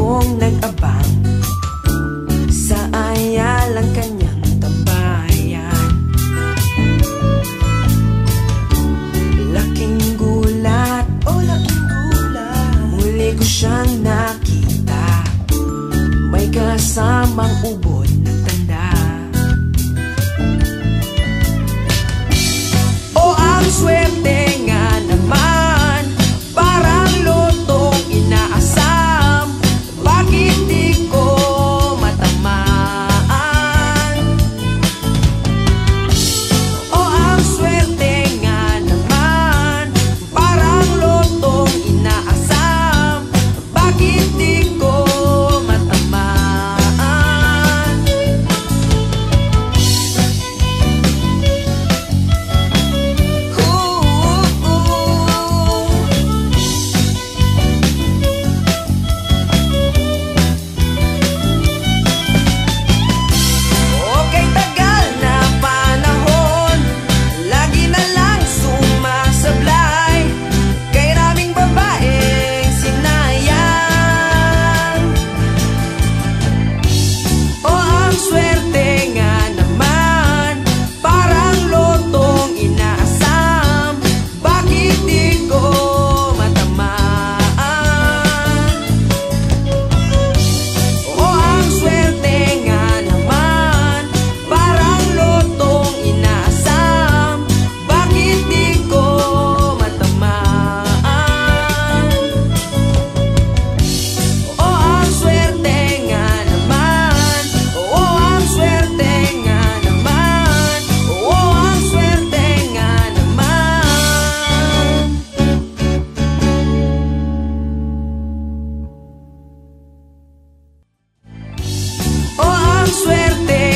akong nag-abang sa ayalang kanyang tambayan. Laking gulat, muli ko siyang nakita, may kasamang ubod na tanda. O ang swerte nga naman, parang lotong inaasam, bakit di ko matamaan? O ang swerte nga naman, parang lotong inaasam, bakit di ko matamaan? Okay, tagal na panahon, lagi na lang sumasablay kay raming babaeng sinayang. O ang swerte nga naman, parang lotong inaasam, bakit di ko matamaan? O ang swerte nga naman, parang lotong inaasam, bakit di ko matamaan? O ang swerte nga naman, o ang swerte nga naman, o ang swerte nga naman. O ang swerte